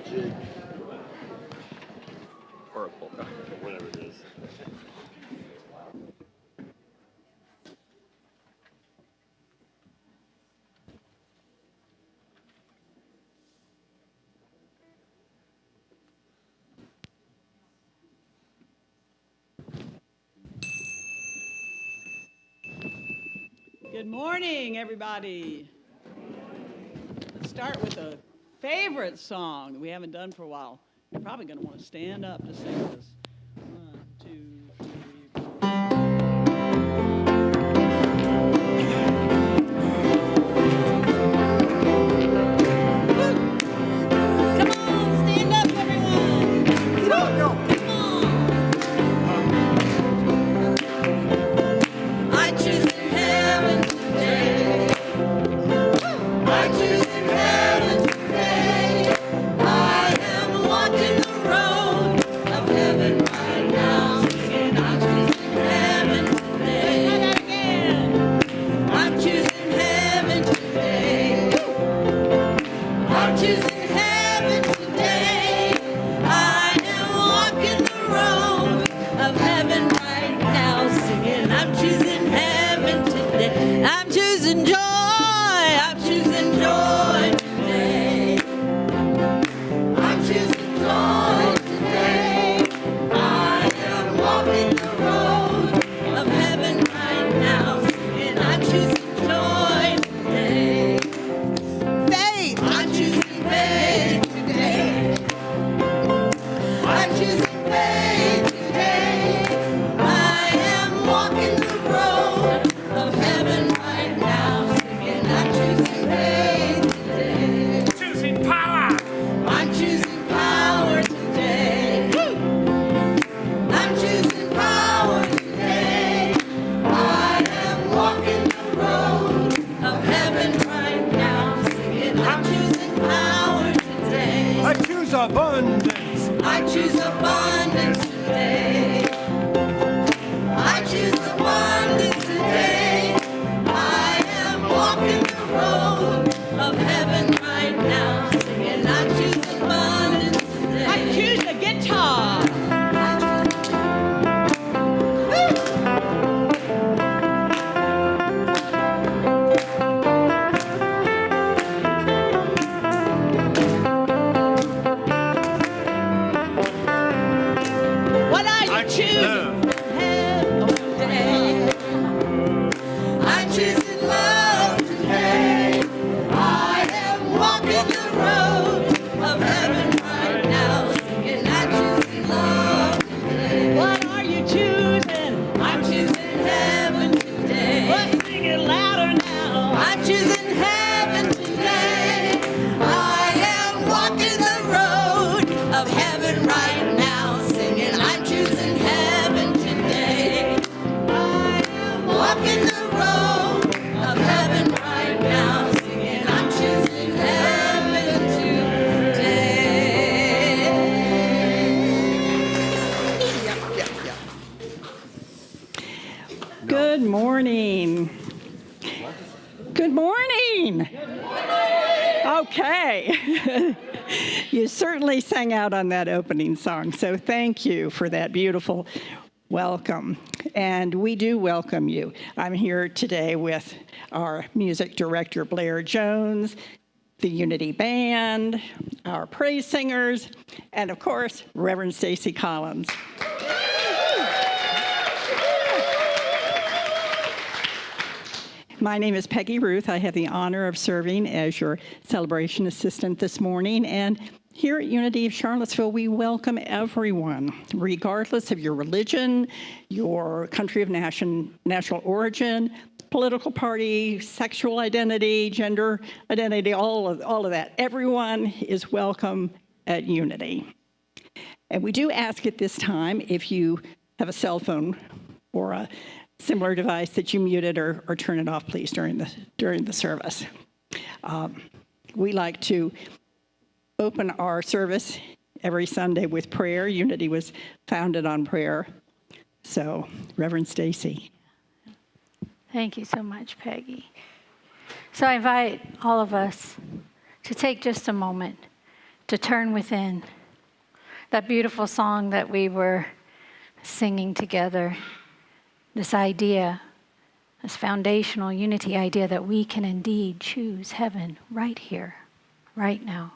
jig. Or a polka, whatever it is. Good morning, everybody. Let's start with a favorite song that we haven't done for a while. You're probably going to want to stand up to sing this. 1, 2, 3, 4. Come on, stand up, everyone. Come on. I choose in heaven today. I choose in heaven today. I am walking the road of heaven right now. Singing, I choose in heaven today. I'm choosing heaven today. I'm choosing heaven today. I am walking the road of heaven right now. Singing, I'm choosing heaven today. I'm choosing joy. I'm choosing joy today. I'm choosing joy today. I am walking the road of heaven right now. Singing, I'm choosing joy today. Faith. I'm choosing faith today. I'm choosing faith today. I am walking the road of heaven right now. Singing, I'm choosing faith today. Choosing power. I'm choosing power today. I'm choosing power today. I am walking the road of heaven right now. Singing, I'm choosing power today. I choose abundance. I choose abundance today. I choose abundance today. I am walking the road of heaven right now. Singing, I choose abundance today. I choose the guitar. What are you I choose choosing? love. Today. I'm choosing love today. I am walking the road of heaven right now. Singing, I'm choosing love today. What are you choosing? I'm choosing heaven today. Let's sing it louder now. I'm choosing heaven today. I am walking the road of heaven right now. Singing, I'm choosing heaven today. I am walking the road of heaven right now. Singing, I'm choosing heaven today. Good morning. Good morning. Okay. You certainly sang out on that opening song, so thank you for that beautiful welcome. And we do welcome you. I'm here today with our music director, Blair Jones, the Unity Band, our praise singers, and of course, Rev Stacy Collins. My name is Peggy Ruth. I have the honor of serving as your celebration assistant this morning. And here at Unity of Charlottesville, we welcome everyone, regardless of your religion, your country of national origin, political party, sexual identity, gender identity, all of that. Everyone is welcome at Unity. And we do ask at this time, if you have a cell phone or a similar device, that you mute it or turn it off, please, during the service. We like to open our service every Sunday with prayer. Unity was founded on prayer. So, Reverend Stacy. Thank you so much, Peggy. So I invite all of us to take just a moment to turn within. That beautiful song that we were singing together, this idea, this foundational unity idea that we can indeed choose heaven right here, right now.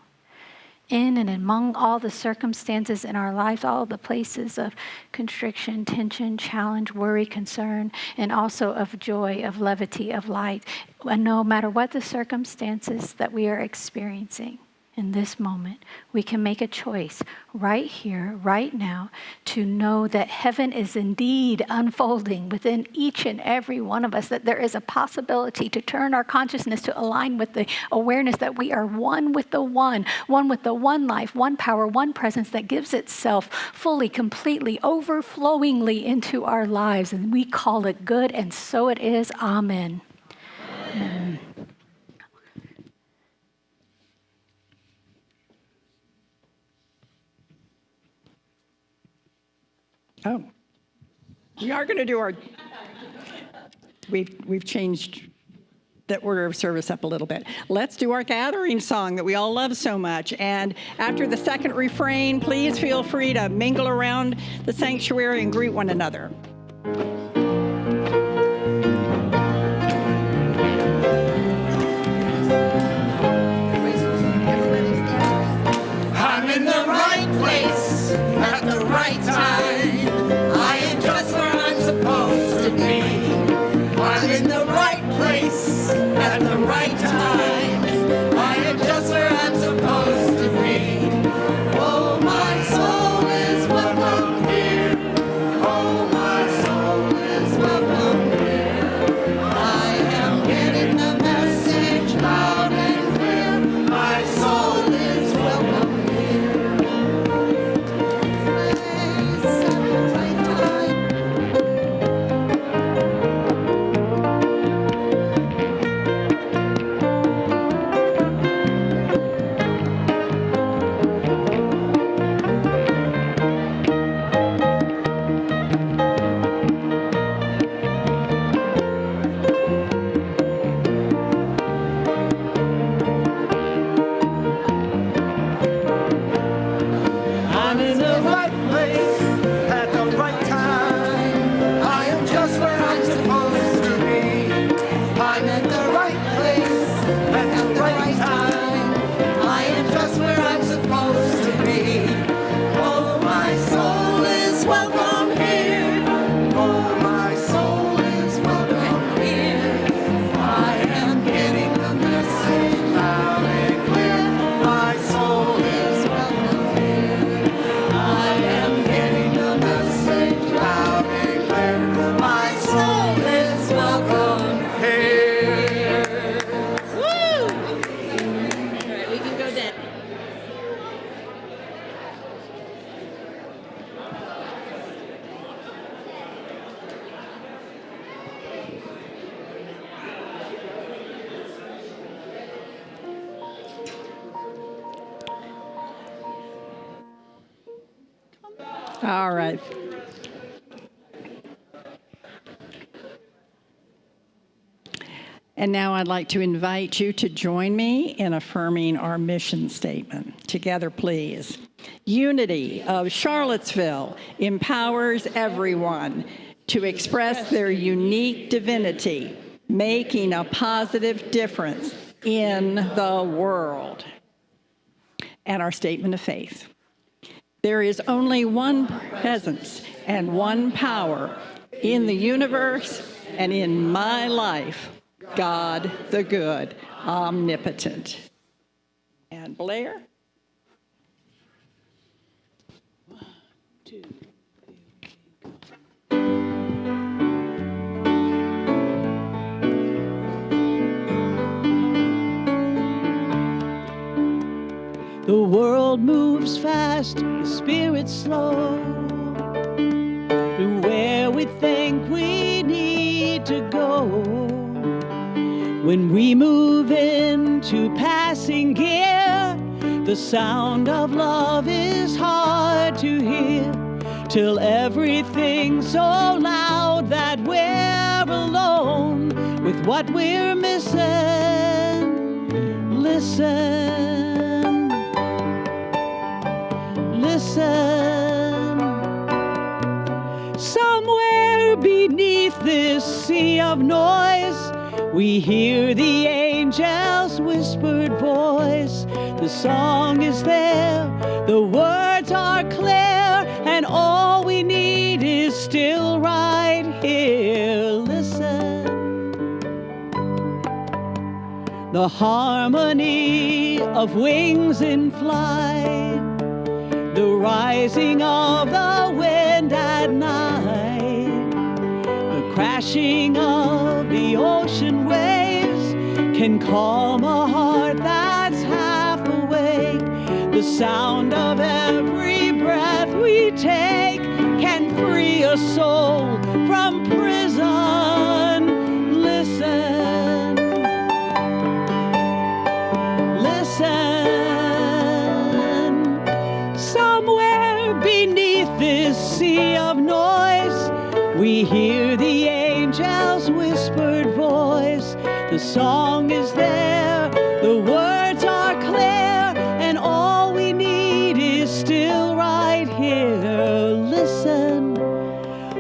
In and among all the circumstances in our lives, all the places of constriction, tension, challenge, worry, concern, and also of joy, of levity, of light. And no matter what the circumstances that we are experiencing in this moment, we can make a choice right here, right now, to know that heaven is indeed unfolding within each and every one of us, that there is a possibility to turn our consciousness to align with the awareness that we are one with the one with the one life, one power, one presence that gives itself fully, completely, overflowingly into our lives. And we call it good, and so it is. Amen. Amen. Oh, we are going to do our, we've changed the order of service up a little bit. Let's do our gathering song that we all love so much. And after the second refrain, please feel free to mingle around the sanctuary and greet one another. I'm in the right place at the right time. I am just where I'm supposed to be. I'm in the right place at the right time. I am just where I'm supposed to be. Oh, my soul is welcome here. Oh, my soul is welcome here. I am getting the message loud and clear. My soul is welcome here. Place at the right time. I'm in the right place at the right time. I am just where I'm supposed to be. I'm in the right place at the right time. I am just where I'm supposed to be. Oh, my soul is welcome here. Oh, my soul is welcome here. I am getting the message loud and clear. My soul is welcome here. I am getting the message loud and clear. My soul is welcome here. Woo! All right, we can go down. All right. And now I'd like to invite you to join me in affirming our mission statement. Together, please. Unity of Charlottesville empowers everyone to express their unique divinity, making a positive difference in the world. And our statement of faith. There is only one presence and one power in the universe and in my life, God the good, omnipotent. And Blair? The world moves fast, the spirit's slow. Through where we think we need to go. When we move into passing gear, the sound of love is hard to hear. Till everything's so loud that we're alone with what we're missing. Listen. listen. Somewhere beneath this sea of noise, we hear the angel's whispered voice. The song is there, the words are clear, and all we need is still right here. Listen. The harmony of wings in flight, the rising of the wind at night, the crashing of the ocean waves can calm a heart that's half awake. The sound of every breath we take can free a soul from prison. Listen, listen. Somewhere beneath this sea of noise, we hear the angel's whispered voice. The song is there, the words are clear, and all we need is still right here. Listen,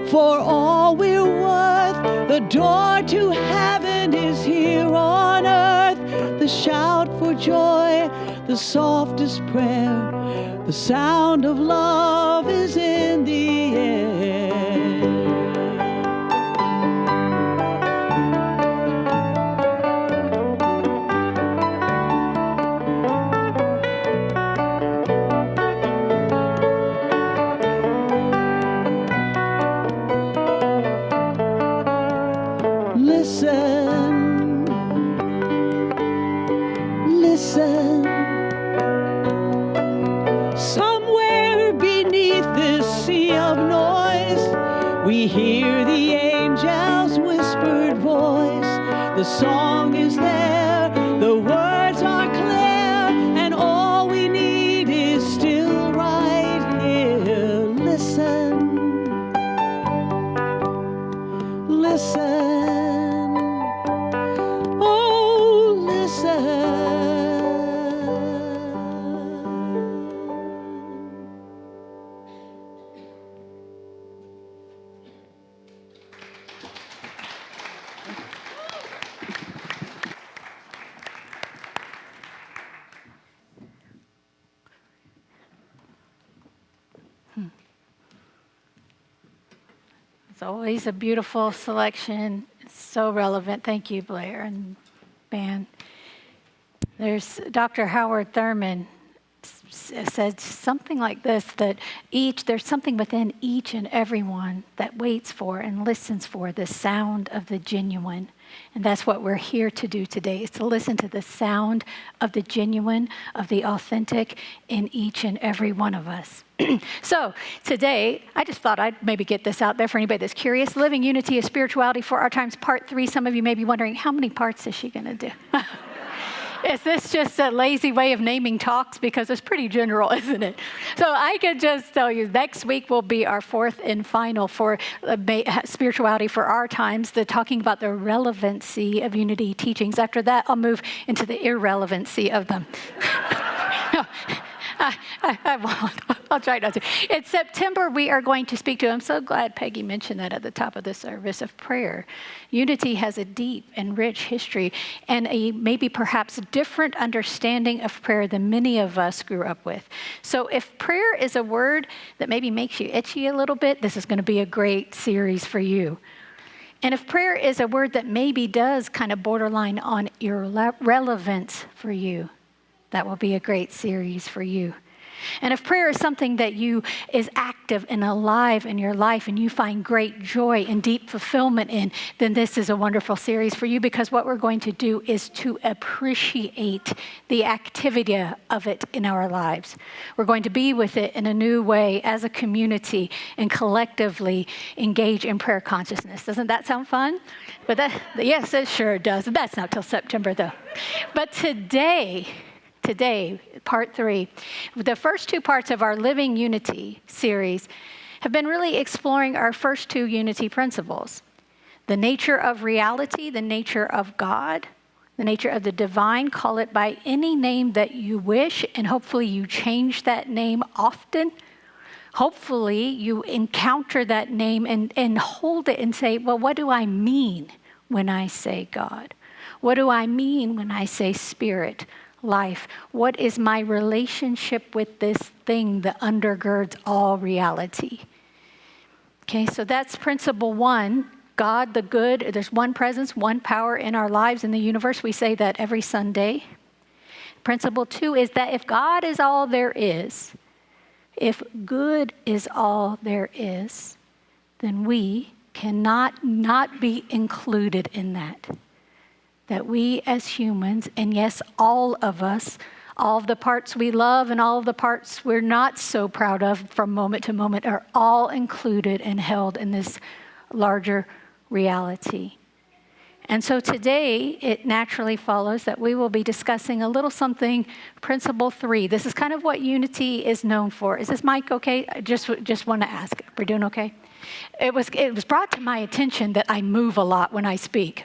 for all we're worth, the door to heaven is here on earth. The shout for joy, the softest prayer, the sound of love is in the air. Listen, listen. Somewhere beneath this sea of noise, we hear the angel's whispered voice. The song is there, the words are clear, and all we need is still right here. Listen, listen. It's always a beautiful selection. It's so relevant. Thank you, Blair and band. There's Dr. Howard Thurman said something like this, that there's something within each and every one that waits for and listens for the sound of the genuine. And that's what we're here to do today, is to listen to the sound of the genuine, of the authentic in each and every one of us. So today, I just thought I'd maybe get this out there for anybody that's curious. Living Unity of Spirituality for Our Times, Part 3. Some of you may be wondering, how many parts is she going to do? Is this just a lazy way of naming talks? Because it's pretty general, isn't it? So I could just tell you, next week will be our fourth and final for Spirituality for Our Times, talking about the relevancy of unity teachings. After that, I'll move into the irrelevancy of them. No. I won't. I'll try not to. In September, we are going to speak to, I'm so glad Peggy mentioned that at the top of the service, of prayer. Unity has a deep and rich history and a maybe perhaps different understanding of prayer than many of us grew up with. So if prayer is a word that maybe makes you itchy a little bit, this is going to be a great series for you. And if prayer is a word that maybe does kind of borderline on irrelevance for you, that will be a great series for you. And if prayer is something that is active and alive in your life and you find great joy and deep fulfillment in, then this is a wonderful series for you, because what we're going to do is to appreciate the activity of it in our lives. We're going to be with it in a new way as a community and collectively engage in prayer consciousness. Doesn't that sound fun? But yes, it sure does. That's not till September though. But today, part 3, the first 2 parts of our Living Unity series have been really exploring our first 2 unity principles: the nature of reality, the nature of God, the nature of the divine. Call it by any name that you wish, and hopefully you change that name often Hopefully you encounter that name and hold it and say, well, what do I mean when I say God? What do I mean when I say spirit, life? What is my relationship with this thing that undergirds all reality? Okay, so that's principle one. God, the good, there's one presence, one power in our lives in the universe. We say that every Sunday. Principle two is that if God is all there is, if good is all there is, then we cannot not be included in that. That we as humans, and yes, all of us, all of the parts we love and all of the parts we're not so proud of from moment to moment are all included and held in this larger reality. And so today, it naturally follows that we will be discussing a little something, principle 3. This is kind of what unity is known for. Is this mic okay? I just want to ask. We're doing okay? It was brought to my attention that I move a lot when I speak.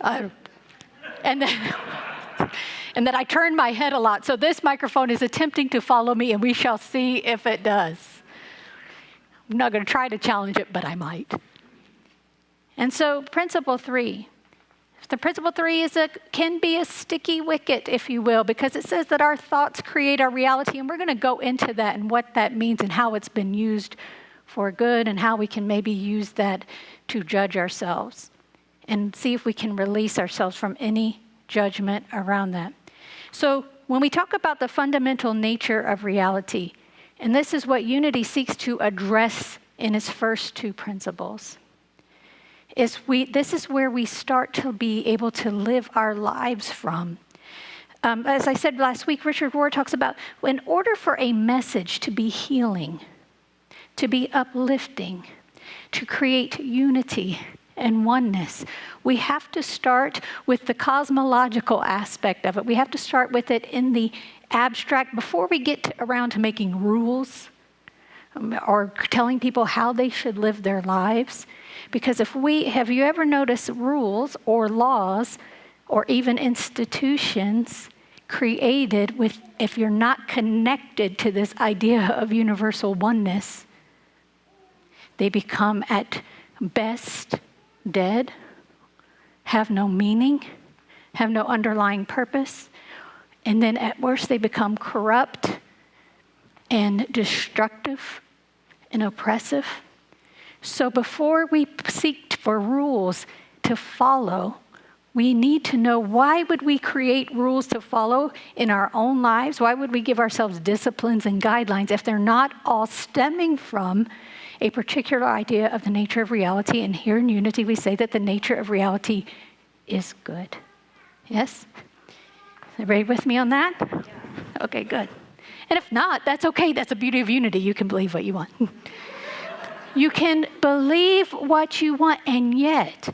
And that I turn my head a lot. So this microphone is attempting to follow me, and we shall see if it does. I'm not going to try to challenge it, but I might. And so principle 3. The principle 3 can be a sticky wicket, if you will, because it says that our thoughts create our reality, and we're going to go into that and what that means and how it's been used for good and how we can maybe use that to judge ourselves and see if we can release ourselves from any judgment around that. So when we talk about the fundamental nature of reality, and this is what unity seeks to address in its first 2 principles, this is where we start to be able to live our lives from. As I said last week, Richard Rohr talks about in order for a message to be healing, to be uplifting, to create unity and oneness, we have to start with the cosmological aspect of it. We have to start with it in the abstract before we get around to making rules or telling people how they should live their lives. Because have you ever noticed rules or laws or even institutions created if you're not connected to this idea of universal oneness, they become at best dead, have no meaning, have no underlying purpose, and then at worst they become corrupt and destructive and oppressive. So before we seek for rules to follow, we need to know, why would we create rules to follow in our own lives? Why would we give ourselves disciplines and guidelines if they're not all stemming from a particular idea of the nature of reality? And here in Unity, we say that the nature of reality is good. Yes? Everybody with me on that? Yeah. Okay, good. And if not, that's okay. That's the beauty of Unity. You can believe what you want. You can believe what you want, and yet,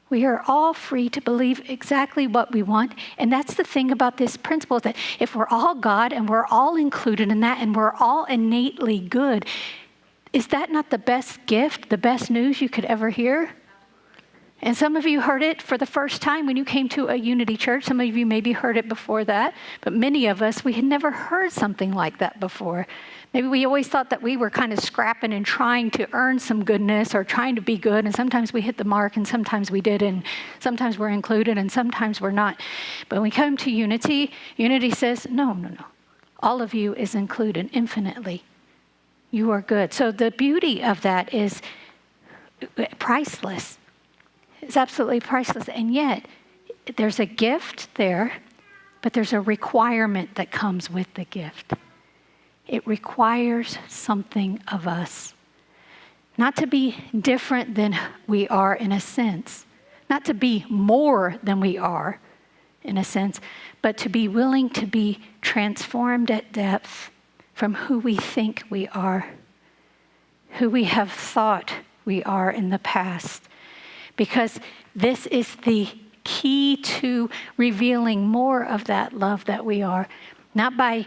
we are all free to believe exactly what we want. And that's the thing about this principle, is that if we're all God and we're all included in that and we're all innately good, is that not the best gift, the best news you could ever hear? And some of you heard it for the first time when you came to a Unity church. Some of you maybe heard it before that. But many of us, we had never heard something like that before. Maybe we always thought that we were kind of scrapping and trying to earn some goodness or trying to be good. And sometimes we hit the mark and sometimes we did. And sometimes we're included and sometimes we're not. But when we come to Unity, Unity says, no. All of you is included infinitely. You are good. So the beauty of that is priceless. It's absolutely priceless. And yet, there's a gift there, but there's a requirement that comes with the gift. It requires something of us. Not to be different than we are in a sense. Not to be more than we are in a sense, but to be willing to be transformed at depth from who we think we are, who we have thought we are in the past. Because this is the key to revealing more of that love that we are, not by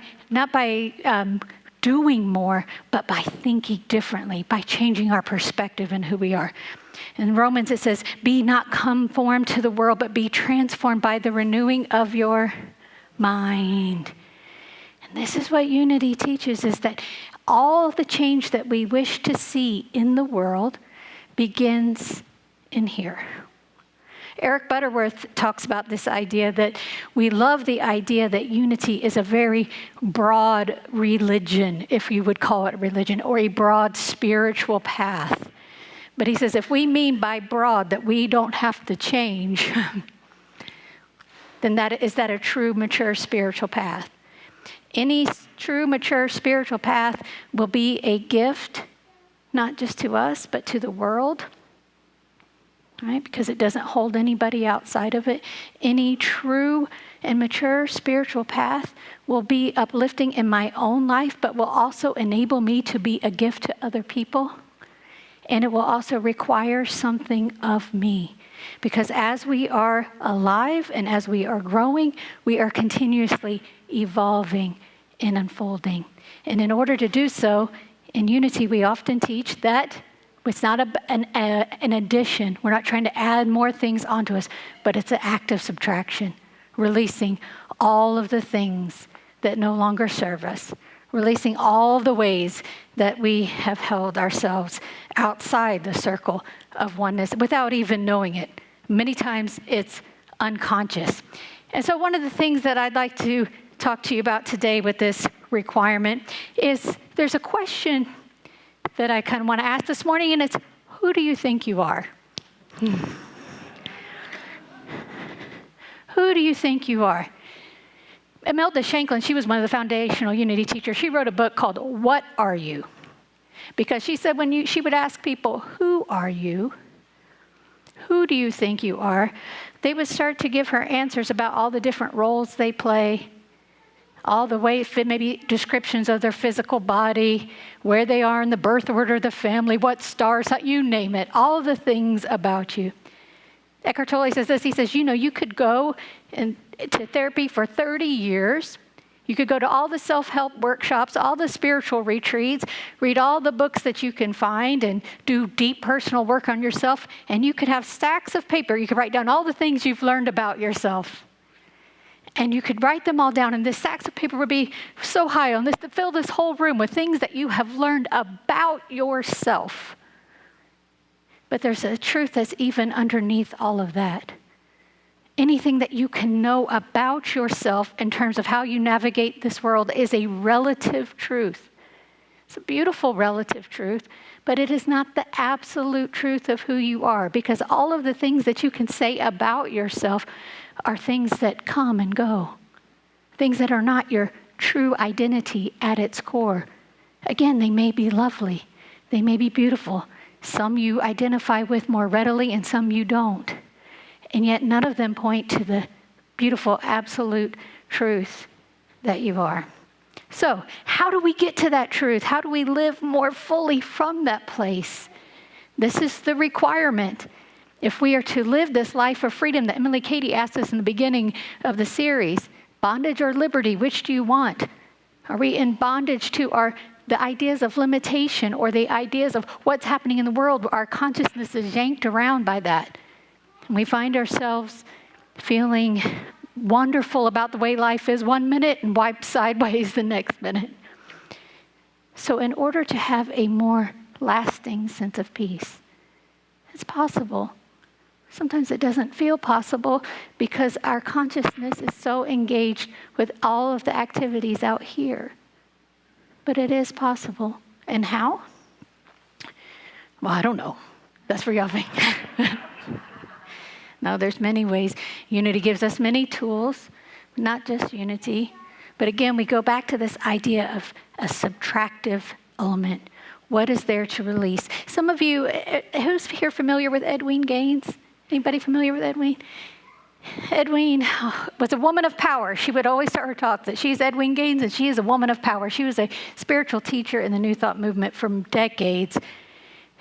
doing more, but by thinking differently, by changing our perspective in who we are. In Romans it says, "Be not conformed to the world, but be transformed by the renewing of your mind." This is what unity teaches, is that all the change that we wish to see in the world begins in here. Eric Butterworth talks about this idea that we love the idea that unity is a very broad religion, if you would call it religion, or a broad spiritual path. But he says if we mean by broad that we don't have to change, then is that a true, mature spiritual path? Any true, mature spiritual path will be a gift, not just to us, but to the world. Right? Because it doesn't hold anybody outside of it. Any true and mature spiritual path will be uplifting in my own life, but will also enable me to be a gift to other people. And it will also require something of me. Because as we are alive and as we are growing, we are continuously evolving and unfolding. And in order to do so, in unity, we often teach that it's not an addition. We're not trying to add more things onto us, but it's an act of subtraction, releasing all of the things that no longer serve us, releasing all the ways that we have held ourselves outside the circle of oneness without even knowing it. Many times it's unconscious. And so one of the things that I'd like to talk to you about today with this requirement is there's a question that I kind of want to ask this morning, and it's, who do you think you are? Who do you think you are? Imelda Shanklin, she was one of the foundational unity teachers. She wrote a book called What Are You? Because she said she would ask people, who are you? Who do you think you are? They would start to give her answers about all the different roles they play, all the ways, maybe descriptions of their physical body, where they are in the birth order of the family, what stars, you name it, all the things about you. Eckhart Tolle says this, he says, you could go to therapy for 30 years. You could go to all the self-help workshops, all the spiritual retreats, read all the books that you can find and do deep personal work on yourself, and you could have stacks of paper. You could write down all the things you've learned about yourself. And you could write them all down, and the stacks of paper would be so high on this to fill this whole room with things that you have learned about yourself. But there's a truth that's even underneath all of that. Anything that you can know about yourself in terms of how you navigate this world is a relative truth. It's a beautiful relative truth, but it is not the absolute truth of who you are, because all of the things that you can say about yourself are things that come and go, things that are not your true identity at its core. Again, they may be lovely, they may be beautiful. Some you identify with more readily and some you don't. And yet none of them point to the beautiful absolute truth that you are. So, how do we get to that truth? How do we live more fully from that place? This is the requirement. If we are to live this life of freedom that Emily Cady asked us in the beginning of the series, bondage or liberty, which do you want? Are we in bondage to the ideas of limitation or the ideas of what's happening in the world? Our consciousness is yanked around by that. And we find ourselves feeling wonderful about the way life is one minute and wiped sideways the next minute. So in order to have a more lasting sense of peace, it's possible. Sometimes it doesn't feel possible because our consciousness is so engaged with all of the activities out here. But it is possible. And how? Well, I don't know. That's for y'all to think. No, there's many ways. Unity gives us many tools, not just unity. But again, we go back to this idea of a subtractive element. What is there to release? Some of you, who's here familiar with Edwene Gaines? Anybody familiar with Edwene? Edwene was a woman of power. She would always start her talk that she's Edwene Gaines and she is a woman of power. She was a spiritual teacher in the New Thought movement for decades.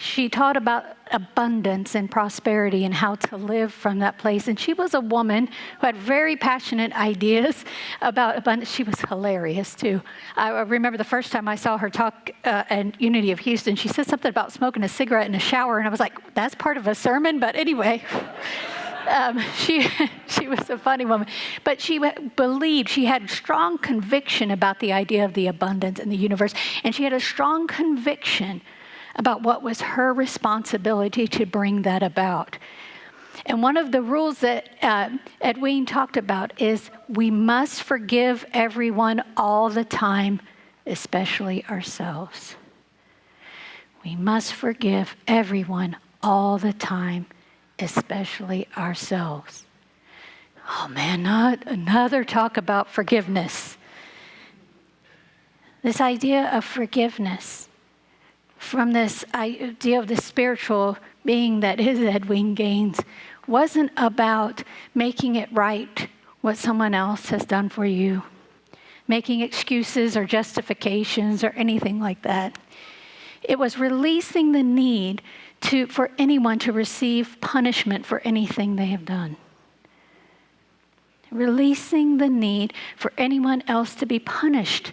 She taught about abundance and prosperity and how to live from that place. And she was a woman who had very passionate ideas about abundance. She was hilarious, too. I remember the first time I saw her talk at Unity of Houston, she said something about smoking a cigarette in a shower. And I was like, that's part of a sermon? But anyway, She was a funny woman, but she believed, she had strong conviction about the idea of the abundance in the universe, and she had a strong conviction about what was her responsibility to bring that about. And one of the rules that Edwene talked about is we must forgive everyone all the time, especially ourselves. We must forgive everyone all the time, especially ourselves. Oh man, not another talk about forgiveness. This idea of forgiveness, from this idea of the spiritual being that is Edwene Gaines, wasn't about making it right what someone else has done for you, making excuses or justifications or anything like that. It was releasing the need for anyone to receive punishment for anything they have done. Releasing the need for anyone else to be punished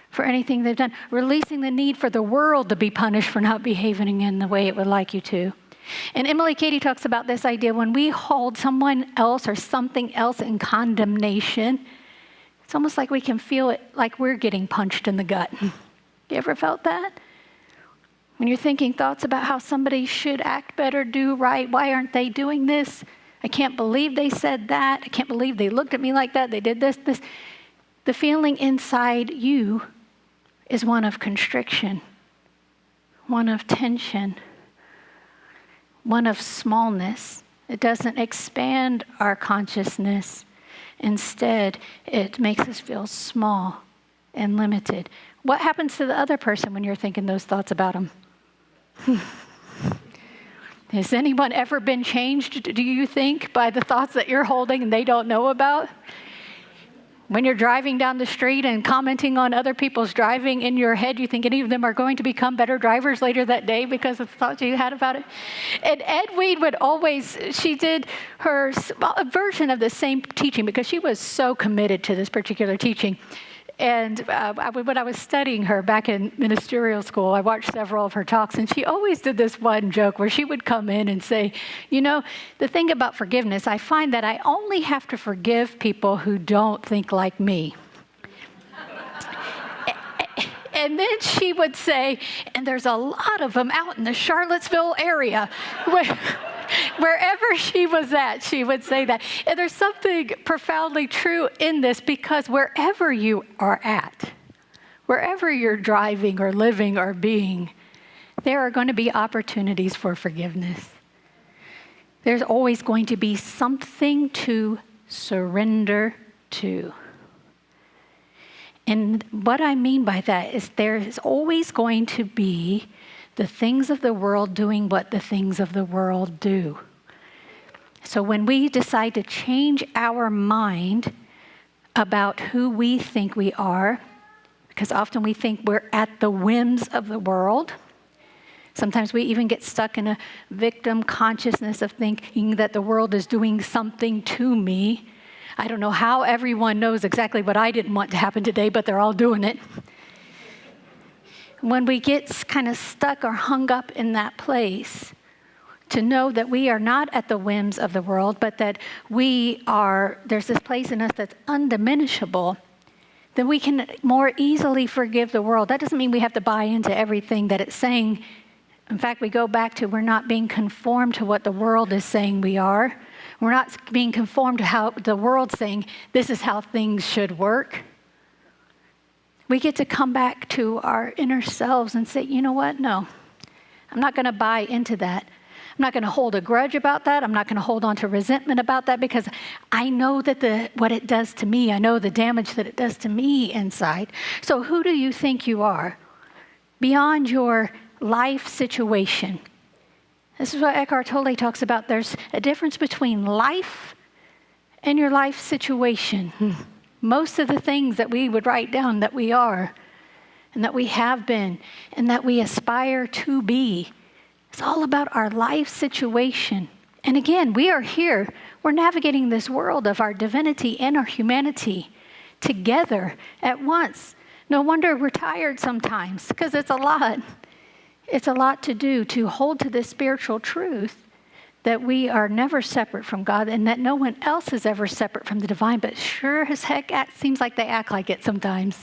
for anything they've done. Releasing the need for the world to be punished for not behaving in the way it would like you to. And Emily Cady talks about this idea when we hold someone else or something else in condemnation, it's almost like we can feel it like we're getting punched in the gut. You ever felt that? When you're thinking thoughts about how somebody should act better, do right, why aren't they doing this? I can't believe they said that. I can't believe they looked at me like that. They did this. The feeling inside you is one of constriction, one of tension, one of smallness. It doesn't expand our consciousness. Instead, it makes us feel small and limited. What happens to the other person when you're thinking those thoughts about them? Has anyone ever been changed, do you think, by the thoughts that you're holding and they don't know about? When you're driving down the street and commenting on other people's driving in your head, you think any of them are going to become better drivers later that day because of the thoughts you had about it? And Edwene would always, she did her version of the same teaching because she was so committed to this particular teaching. And when I was studying her back in ministerial school, I watched several of her talks, and she always did this one joke where she would come in and say, you know, the thing about forgiveness, I find that I only have to forgive people who don't think like me. And then she would say, and there's a lot of them out in the Charlottesville area. Wherever she was at, she would say that. And there's something profoundly true in this because wherever you are at, wherever you're driving or living or being, there are going to be opportunities for forgiveness. There's always going to be something to surrender to. And what I mean by that is there is always going to be the things of the world doing what the things of the world do. So when we decide to change our mind about who we think we are, because often we think we're at the whims of the world. Sometimes we even get stuck in a victim consciousness of thinking that the world is doing something to me. I don't know how everyone knows exactly what I didn't want to happen today, but they're all doing it. When we get kind of stuck or hung up in that place, to know that we are not at the whims of the world, but that there's this place in us that's undiminishable, then we can more easily forgive the world. That doesn't mean we have to buy into everything that it's saying. In fact, we go back to we're not being conformed to what the world is saying we are. We're not being conformed to how the world's saying this is how things should work. We get to come back to our inner selves and say, you know what? No, I'm not going to buy into that. I'm not going to hold a grudge about that. I'm not going to hold on to resentment about that because I know that what it does to me, I know the damage that it does to me inside. So who do you think you are? Beyond your life situation. This is what Eckhart Tolle talks about. There's a difference between life and your life situation. Most of the things that we would write down that we are and that we have been and that we aspire to be, it's all about our life situation. And again, we are here. We're navigating this world of our divinity and our humanity together at once. No wonder we're tired sometimes because it's a lot. It's a lot to do to hold to this spiritual truth that we are never separate from God and that no one else is ever separate from the divine, but sure as heck seems like they act like it sometimes.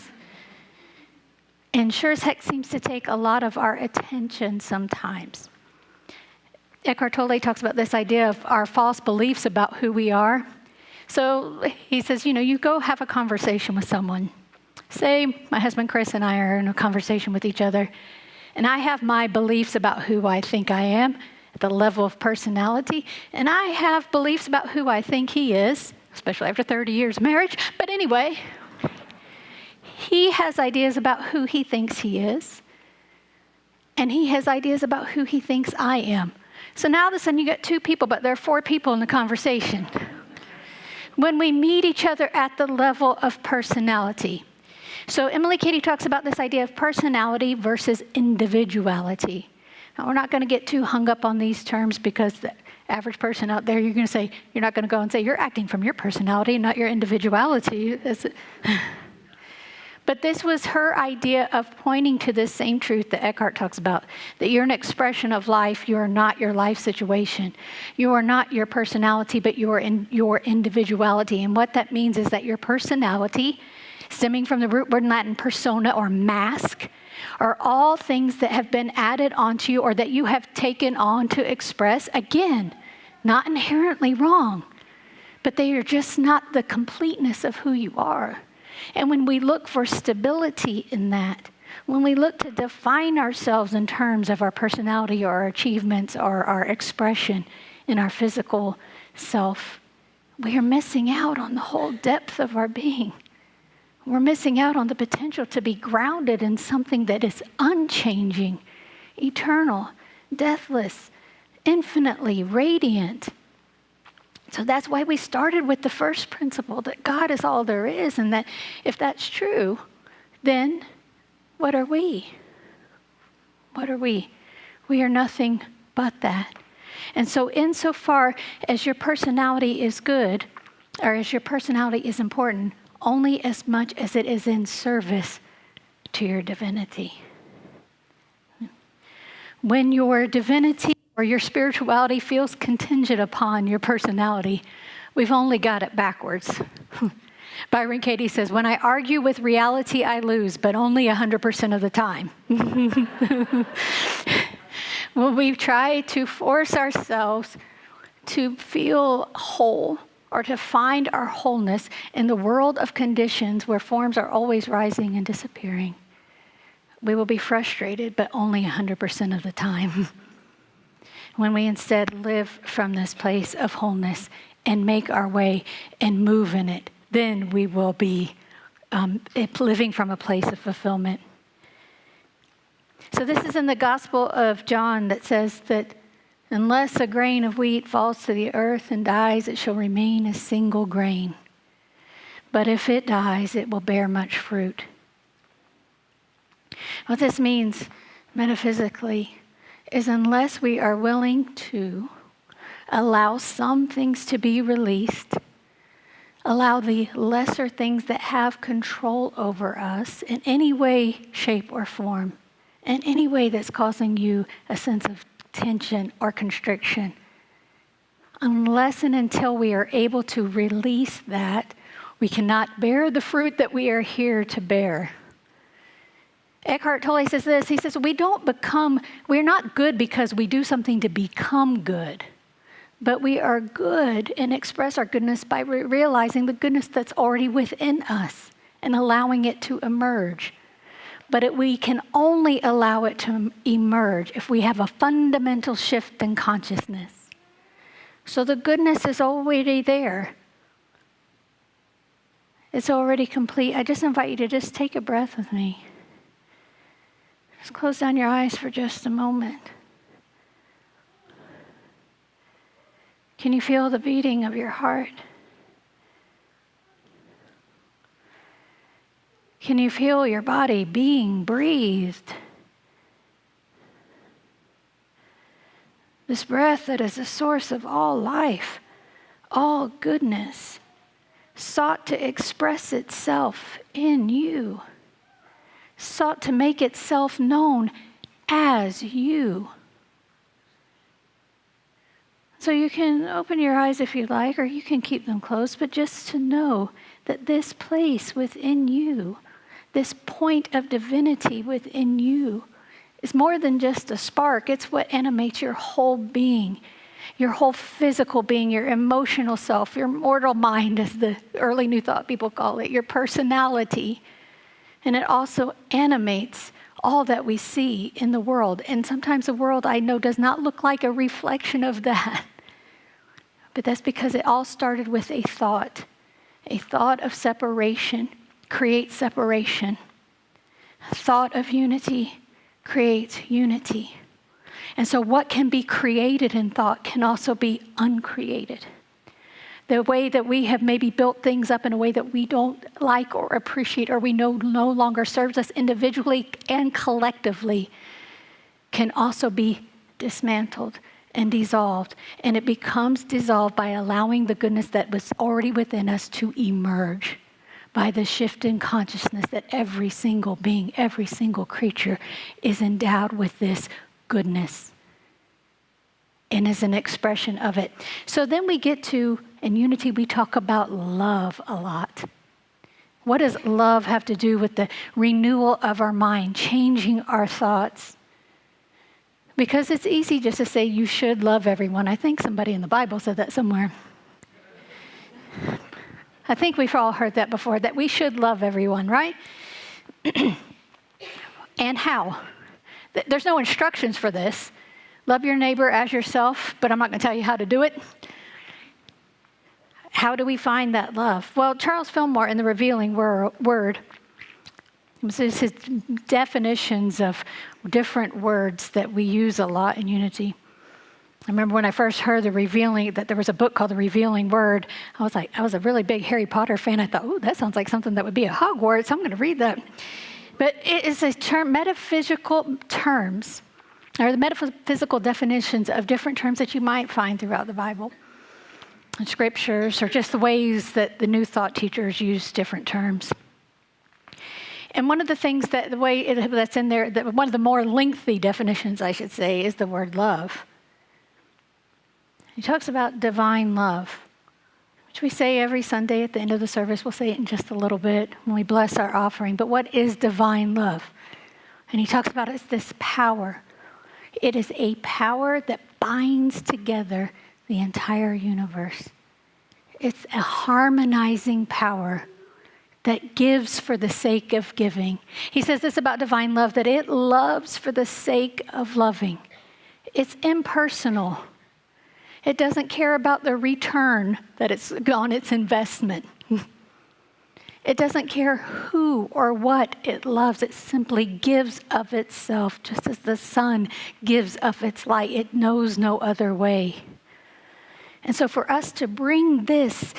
And sure as heck seems to take a lot of our attention sometimes. Eckhart Tolle talks about this idea of our false beliefs about who we are. So he says, you go have a conversation with someone. Say my husband Chris and I are in a conversation with each other, and I have my beliefs about who I think I am at the level of personality, and I have beliefs about who I think he is, especially after 30 years of marriage. But anyway, he has ideas about who he thinks he is, and he has ideas about who he thinks I am. So now all of a sudden you got two people, but there are four people in the conversation. When we meet each other at the level of personality. So Emily Cady talks about this idea of personality versus individuality. Now, we're not going to get too hung up on these terms because the average person out there, you're not going to go and say, you're acting from your personality, not your individuality. But this was her idea of pointing to this same truth that Eckhart talks about, that you're an expression of life, you are not your life situation. You are not your personality, but you are in your individuality. And what that means is that your personality, stemming from the root word in Latin persona or mask, are all things that have been added onto you or that you have taken on to express. Again, not inherently wrong, but they are just not the completeness of who you are. And when we look for stability in that, when we look to define ourselves in terms of our personality or our achievements or our expression in our physical self, we are missing out on the whole depth of our being. We're missing out on the potential to be grounded in something that is unchanging, eternal, deathless, infinitely radiant. So that's why we started with the first principle, that God is all there is, and that if that's true, then what are we? What are we? We are nothing but that. And so insofar as your personality is good, or as your personality is important, only as much as it is in service to your divinity. When your divinity or your spirituality feels contingent upon your personality, we've only got it backwards. Byron Katie says, when I argue with reality, I lose, but only 100% of the time. When we try to force ourselves to feel whole or to find our wholeness in the world of conditions where forms are always rising and disappearing, we will be frustrated, but only 100% of the time. When we instead live from this place of wholeness and make our way and move in it, then we will be living from a place of fulfillment. So this is in the Gospel of John that says that unless a grain of wheat falls to the earth and dies, it shall remain a single grain. But if it dies, it will bear much fruit. What this means metaphysically is unless we are willing to allow some things to be released, allow the lesser things that have control over us in any way, shape, or form, in any way that's causing you a sense of tension or constriction, unless and until we are able to release that, we cannot bear the fruit that we are here to bear. Eckhart Tolle says this, he says, we're not good because we do something to become good, but we are good and express our goodness by realizing the goodness that's already within us and allowing it to emerge. But we can only allow it to emerge if we have a fundamental shift in consciousness. So the goodness is already there. It's already complete. I just invite you to just take a breath with me. Just close down your eyes for just a moment. Can you feel the beating of your heart? Can you feel your body being breathed? This breath that is the source of all life, all goodness, sought to express itself in you, sought to make itself known as you. So you can open your eyes if you like, or you can keep them closed, but just to know that this place within you, this point of divinity within you, is more than just a spark. It's what animates your whole being, your whole physical being, your emotional self, your mortal mind, as the early New Thought people call it, your personality. And it also animates all that we see in the world. And sometimes the world, I know, does not look like a reflection of that. But that's because it all started with a thought. A thought of separation creates separation. A thought of unity creates unity. And so what can be created in thought can also be uncreated. The way that we have maybe built things up in a way that we don't like or appreciate, or we know no longer serves us individually and collectively, can also be dismantled and dissolved. And it becomes dissolved by allowing the goodness that was already within us to emerge, by the shift in consciousness that every single being, every single creature is endowed with this goodness and is an expression of it. So then we get to, in unity, we talk about love a lot. What does love have to do with the renewal of our mind, changing our thoughts? Because it's easy just to say you should love everyone. I think somebody in the Bible said that somewhere. I think we've all heard that before, that we should love everyone, right? And how? There's no instructions for this. Love your neighbor as yourself, but I'm not going to tell you how to do it. How do we find that love? Well, Charles Fillmore in the Revealing Word, this is his definitions of different words that we use a lot in unity. I remember when I first heard that there was a book called The Revealing Word. I was a really big Harry Potter fan. I thought, oh, that sounds like something that would be at Hogwarts. I'm going to read that. But it is a term, metaphysical terms, or the metaphysical definitions of different terms that you might find throughout the Bible, and scriptures, or just the ways that the New Thought teachers use different terms. And one of the things that's in there, one of the more lengthy definitions, I should say, is the word love. He talks about divine love, which we say every Sunday at the end of the service. We'll say it in just a little bit when we bless our offering. But what is divine love? And he talks about it as this power. It is a power that binds together the entire universe. It's a harmonizing power that gives for the sake of giving. He says this about divine love, that it loves for the sake of loving. It's impersonal. It doesn't care about the return that it's on its investment. It doesn't care who or what it loves. It simply gives of itself, just as the sun gives of its light. It knows no other way. And so for us to bring this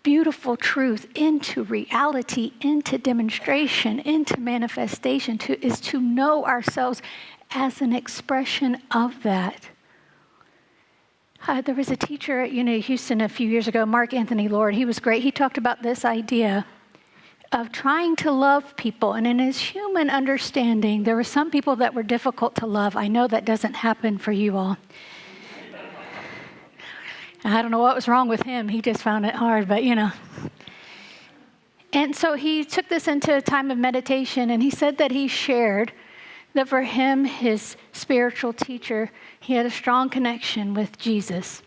beautiful truth into reality, into demonstration, into manifestation, is to know ourselves as an expression of that. There was a teacher at Unity Houston a few years ago, Mark Anthony Lord. He was great. He talked about this idea of trying to love people. And in his human understanding, there were some people that were difficult to love. I know that doesn't happen for you all. I don't know what was wrong with him. He just found it hard, but And so he took this into a time of meditation, and he said that he shared that for him, his spiritual teacher, he had a strong connection with Jesus.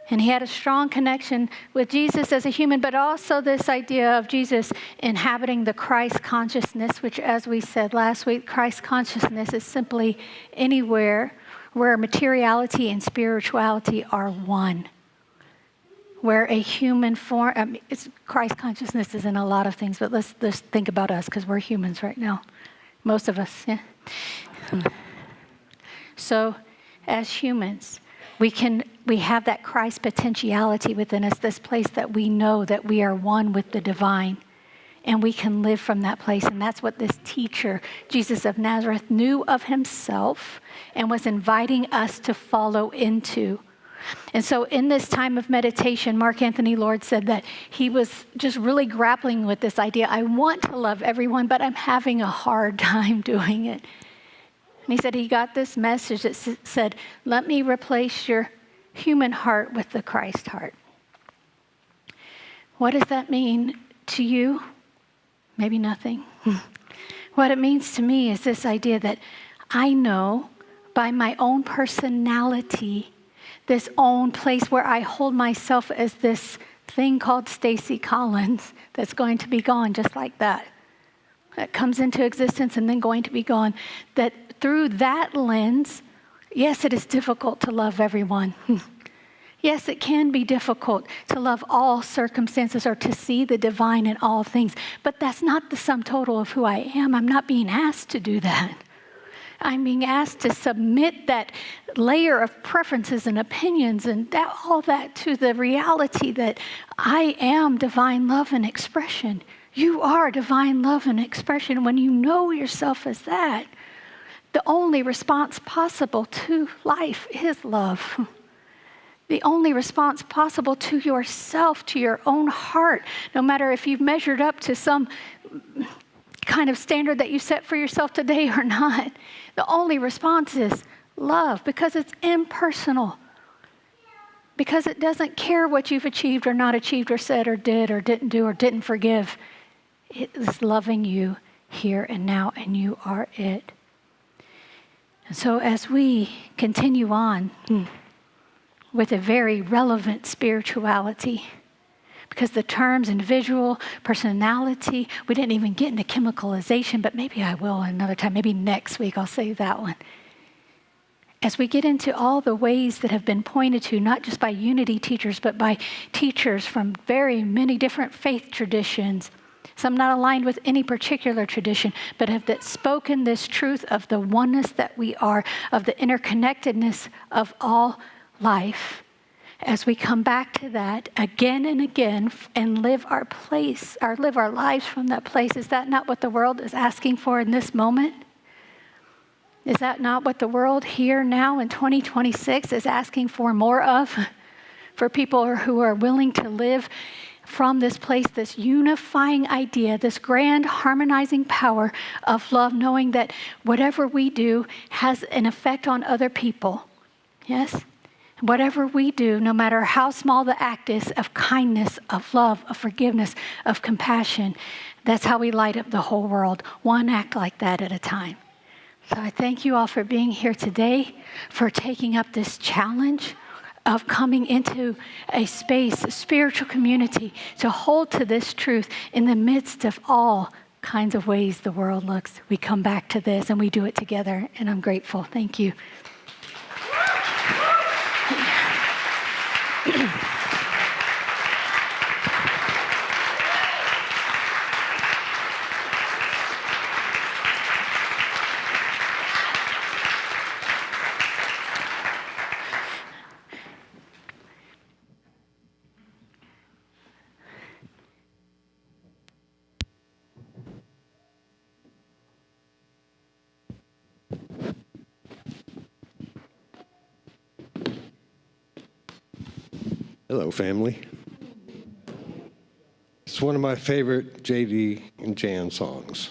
And he had a strong connection with Jesus as a human, but also this idea of Jesus inhabiting the Christ consciousness, which, as we said last week, Christ consciousness is simply anywhere where materiality and spirituality are one. Where a human form, Christ consciousness is in a lot of things, but let's think about us, because we're humans right now. Most of us, yeah. So, as humans, we have that Christ potentiality within us, this place that we know that we are one with the divine, and we can live from that place. And that's what this teacher, Jesus of Nazareth, knew of himself and was inviting us to follow into. And so in this time of meditation, Mark Anthony Lord said that he was just really grappling with this idea. I want to love everyone, but I'm having a hard time doing it. And he said he got this message that said, let me replace your human heart with the Christ heart. What does that mean to you? Maybe nothing. What it means to me is this idea that I know by my own personality, this own place where I hold myself as this thing called Stacy Collins that's going to be gone just like that. That comes into existence and then going to be gone. That through that lens, yes, it is difficult to love everyone. Yes, it can be difficult to love all circumstances or to see the divine in all things. But that's not the sum total of who I am. I'm not being asked to do that. I'm being asked to submit that layer of preferences and opinions and all that to the reality that I am divine love and expression. You are divine love and expression. When you know yourself as that, the only response possible to life is love. The only response possible to yourself, to your own heart, no matter if you've measured up to some kind of standard that you set for yourself today or not, the only response is love, because it's impersonal. Because it doesn't care what you've achieved or not achieved or said or did or didn't do or didn't forgive. It is loving you here and now, and you are it. And so as we continue on with a very relevant spirituality, because the terms individual, personality, we didn't even get into chemicalization, but maybe I will another time. Maybe next week I'll save that one. As we get into all the ways that have been pointed to, not just by unity teachers, but by teachers from very many different faith traditions, some not aligned with any particular tradition, but have spoken this truth of the oneness that we are, of the interconnectedness of all life. As we come back to that again and again and live our lives from that place, is that not what the world is asking for in this moment? Is that not what the world here now in 2026 is asking for more of? For people who are willing to live from this place, this unifying idea, this grand harmonizing power of love, knowing that whatever we do has an effect on other people. Yes? Whatever we do, no matter how small the act is of kindness, of love, of forgiveness, of compassion, that's how we light up the whole world, one act like that at a time. So I thank you all for being here today, for taking up this challenge of coming into a space, a spiritual community, to hold to this truth in the midst of all kinds of ways the world looks. We come back to this and we do it together, and I'm grateful. Thank you. Hello, family. It's one of my favorite J.D. and Jan songs.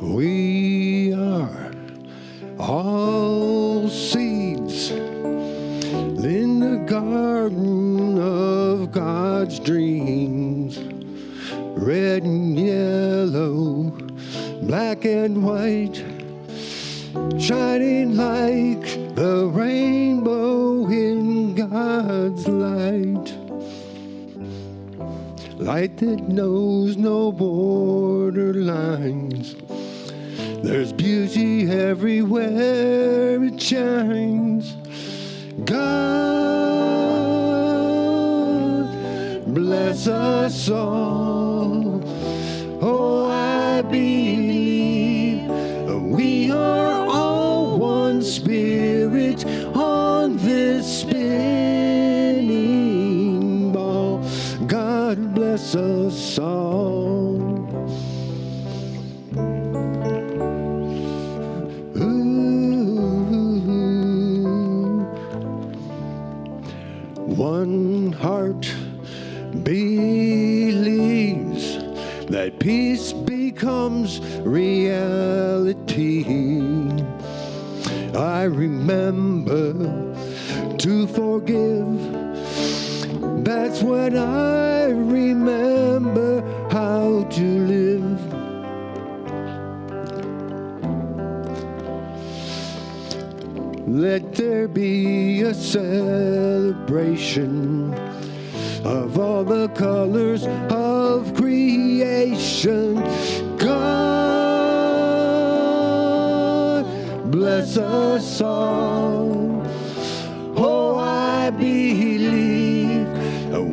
We are all seeds in the garden of God's dreams. Red and yellow, black and white, shining like the rainbow in God's light. Light that knows no borderlines. There's beauty everywhere it shines. God bless us all. Oh, I believe we are all one spirit on this spinning ball. God God bless us all. One heart believes that peace becomes reality. I remember to forgive. That's when I remember how to live. Let there be a celebration of all the colors of creation. God bless us all. Oh, I believe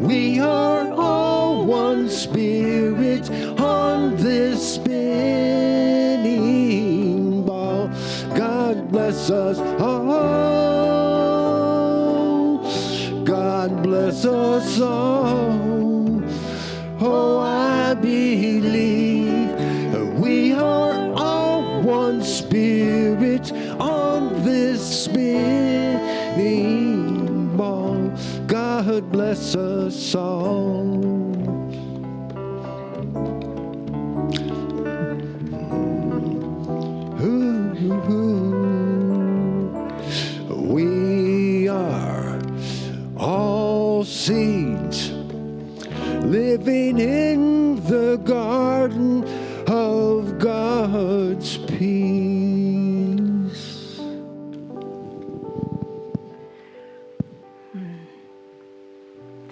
we are all one spirit on this spinning ball. God bless us all. God bless us all. Oh, I believe we are all one spirit on this spinning ball. God bless us all. We are all seeds living in the garden of God's peace.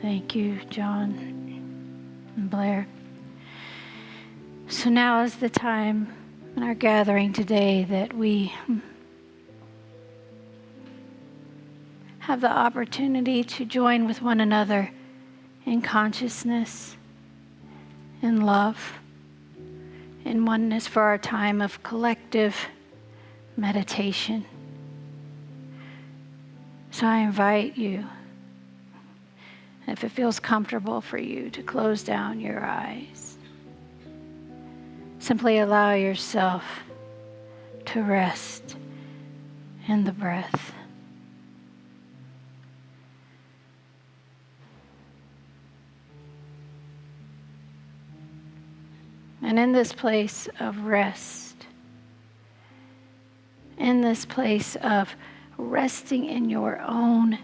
Thank you, John and Blair. So now is the time in our gathering today that we have the opportunity to join with one another in consciousness, in love, in oneness for our time of collective meditation. So I invite you, if it feels comfortable for you, to close down your eyes. Simply allow yourself to rest in the breath. And in this place of rest, in this place of resting in your own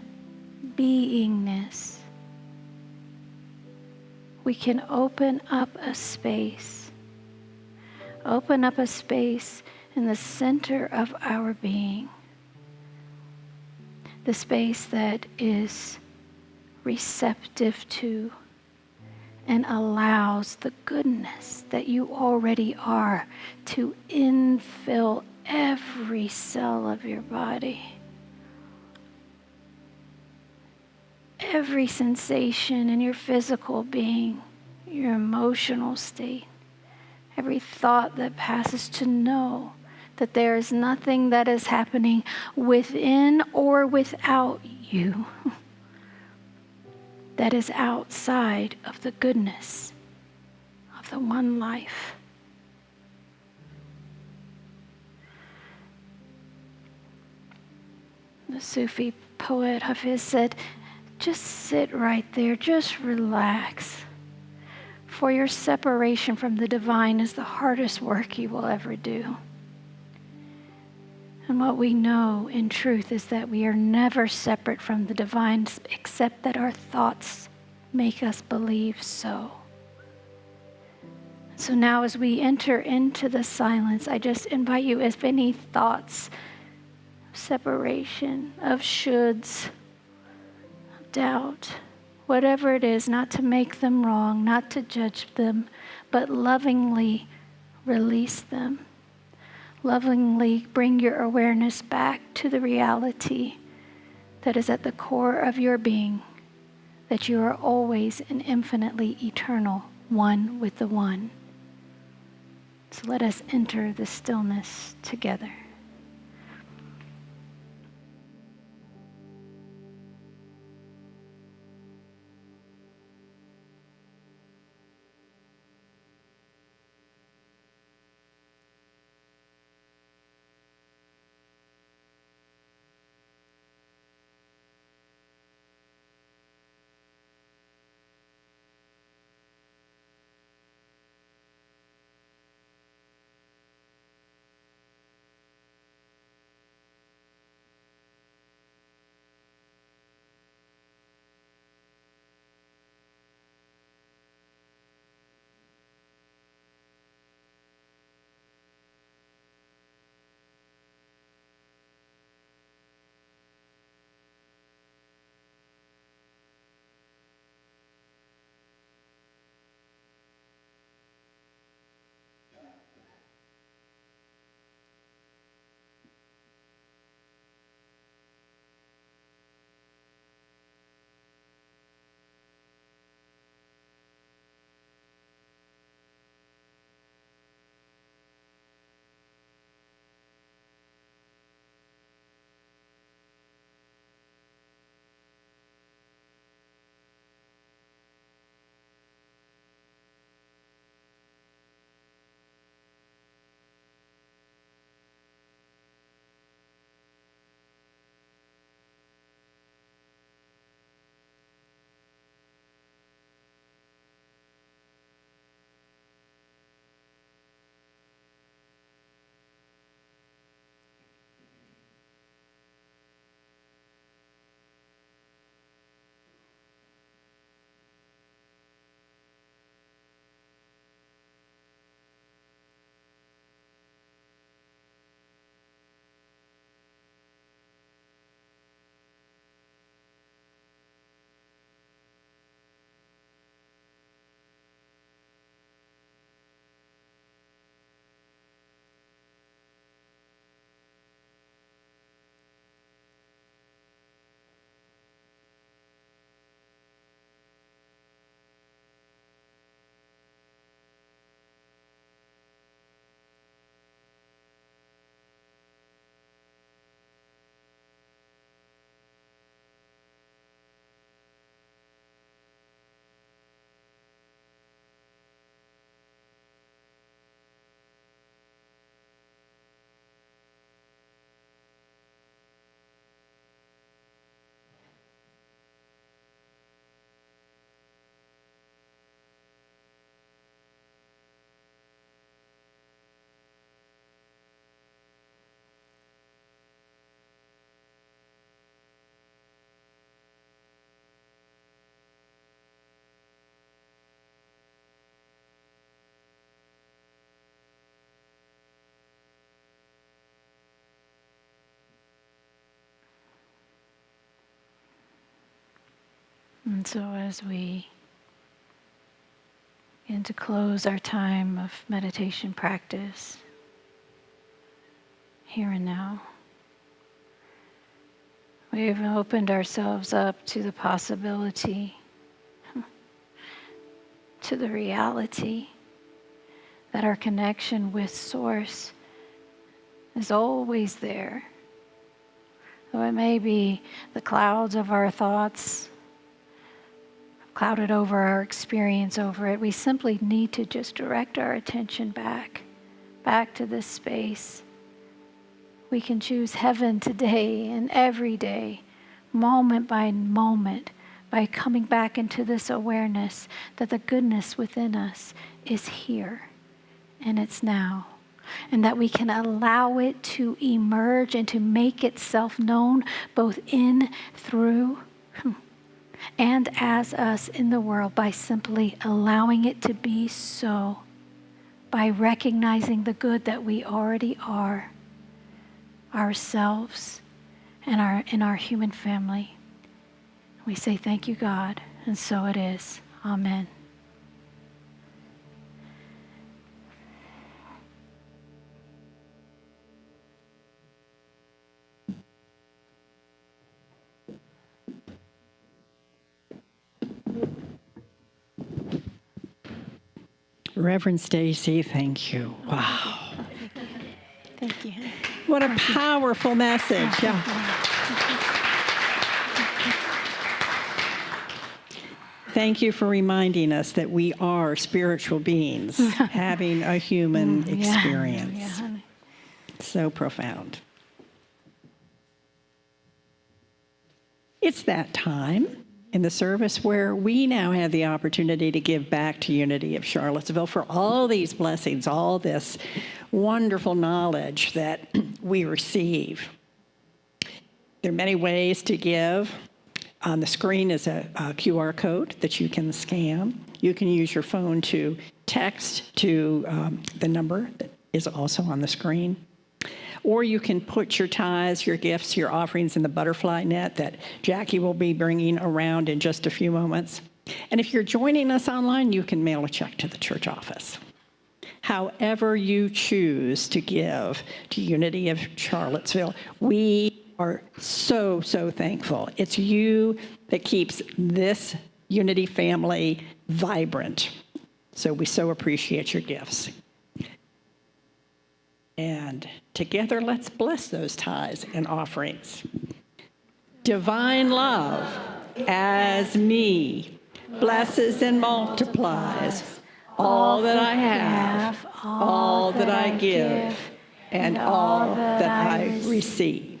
beingness, we can open up a space in the center of our being, the space that is receptive to and allows the goodness that you already are to infill every cell of your body. Every sensation in your physical being, your emotional state, every thought that passes, to know that there is nothing that is happening within or without you that is outside of the goodness of the one life. The Sufi poet Hafiz said, just sit right there, just relax. For your separation from the divine is the hardest work you will ever do. And what we know in truth is that we are never separate from the divine, except that our thoughts make us believe so. So now as we enter into the silence, I just invite you, if any thoughts of separation, of shoulds, of doubt, whatever it is, not to make them wrong, not to judge them, but lovingly release them. Lovingly bring your awareness back to the reality that is at the core of your being, that you are always and infinitely eternal, one with the one. So let us enter the stillness together. And so as we begin to close our time of meditation practice here and now, we've opened ourselves up to the possibility, to the reality that our connection with Source is always there. Though it may be the clouds of our thoughts clouded over our experience over it, we simply need to just direct our attention back to this space. We can choose heaven today and every day, moment by moment, by coming back into this awareness that the goodness within us is here and it's now. And that we can allow it to emerge and to make itself known both in, through, and as us in the world by simply allowing it to be so, by recognizing the good that we already are, ourselves and in our human family. We say thank you, God, and so it is. Amen. Reverend Stacy, thank you. Wow. Thank you. What a powerful message. Yeah. Thank you for reminding us that we are spiritual beings having a human experience. Yeah, honey. So profound. It's that time in the service where we now have the opportunity to give back to Unity of Charlottesville for all these blessings, all this wonderful knowledge that we receive. There are many ways to give. On the screen is a QR code that you can scan. You can use your phone to text to the number that is also on the screen. Or you can put your tithes, your gifts, your offerings in the butterfly net that Jackie will be bringing around in just a few moments. And if you're joining us online, you can mail a check to the church office. However you choose to give to Unity of Charlottesville, we are so, so thankful. It's you that keeps this Unity family vibrant. So we so appreciate your gifts. And together, let's bless those tithes and offerings. Divine love, as me, blesses and multiplies all that I have, all that I give, and all that I receive.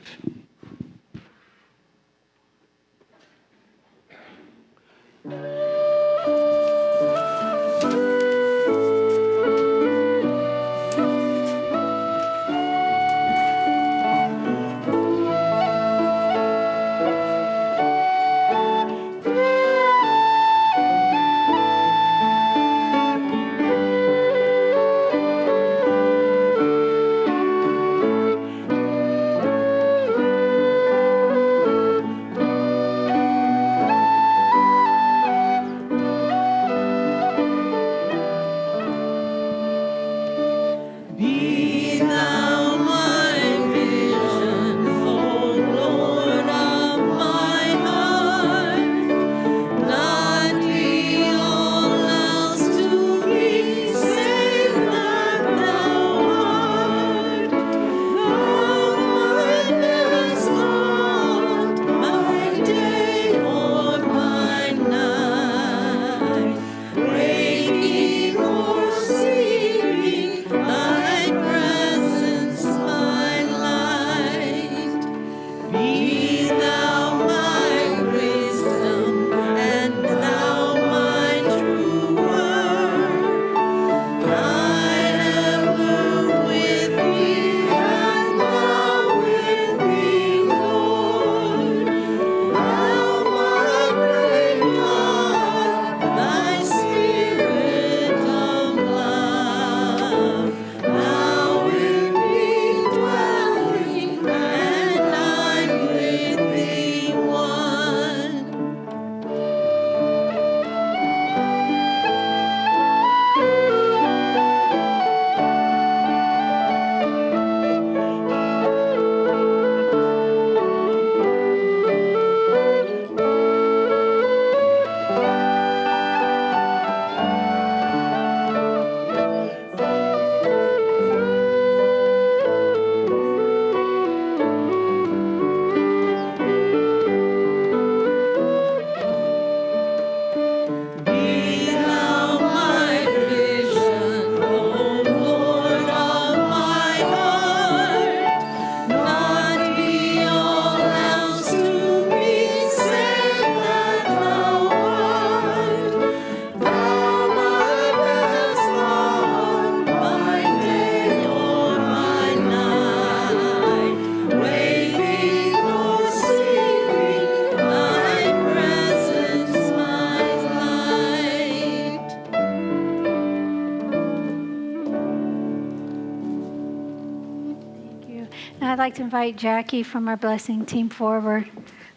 I'd like to invite Jackie from our blessing team forward.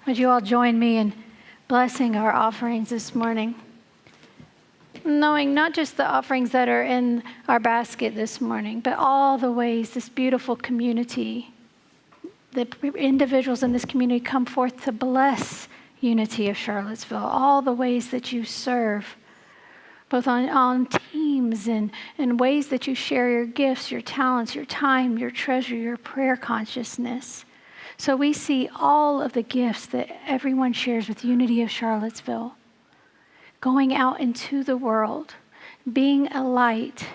Would you all join me in blessing our offerings this morning? Knowing not just the offerings that are in our basket this morning, but all the ways this beautiful community, the individuals in this community come forth to bless Unity of Charlottesville, all the ways that you serve, both on teams and ways that you share your gifts, your talents, your time, your treasure, your prayer consciousness. So we see all of the gifts that everyone shares with Unity of Charlottesville, going out into the world, being a light,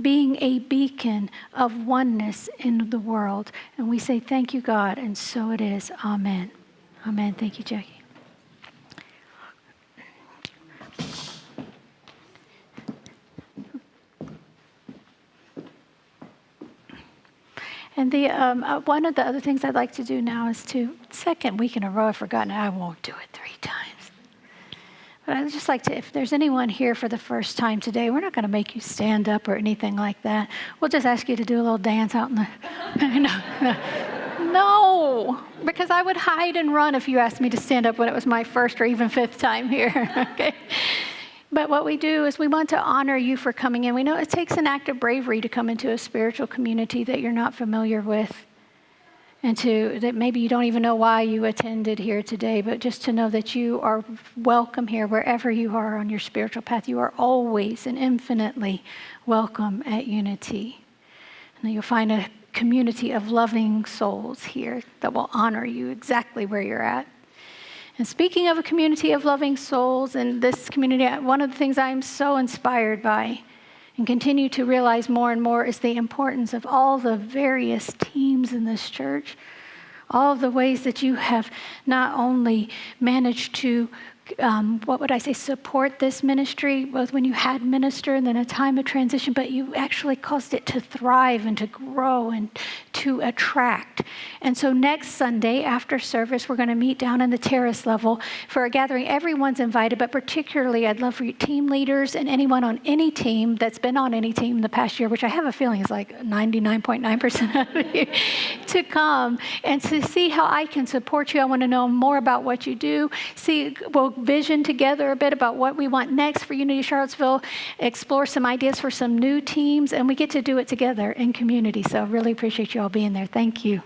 being a beacon of oneness in the world. And we say, thank you, God, and so it is. Amen. Amen. Thank you, Jackie. And one of the other things I'd like to do now is second week in a row, I've forgotten it. I won't do it 3 times. But I'd just like to, if there's anyone here for the first time today, we're not going to make you stand up or anything like that. We'll just ask you to do a little dance out in the... No, because I would hide and run if you asked me to stand up when it was my first or even 5th time here, okay? But what we do is we want to honor you for coming in. We know it takes an act of bravery to come into a spiritual community that you're not familiar with, and that maybe you don't even know why you attended here today, but just to know that you are welcome here wherever you are on your spiritual path. You are always and infinitely welcome at Unity. And you'll find a community of loving souls here that will honor you exactly where you're at. And speaking of a community of loving souls, and this community, one of the things I'm so inspired by and continue to realize more and more is the importance of all the various teams in this church, all of the ways that you have not only managed to support this ministry, both when you had minister and then a time of transition, but you actually caused it to thrive and to grow and to attract. And so next Sunday after service, we're going to meet down in the terrace level for a gathering. Everyone's invited, but particularly I'd love for you team leaders and anyone on any team that's been on any team in the past year, which I have a feeling is like 99.9% of you, to come and to see how I can support you. I want to know more about what you do. We'll vision together a bit about what we want next for Unity Charlottesville, explore some ideas for some new teams, and we get to do it together in community. So I really appreciate you all being there. Thank you.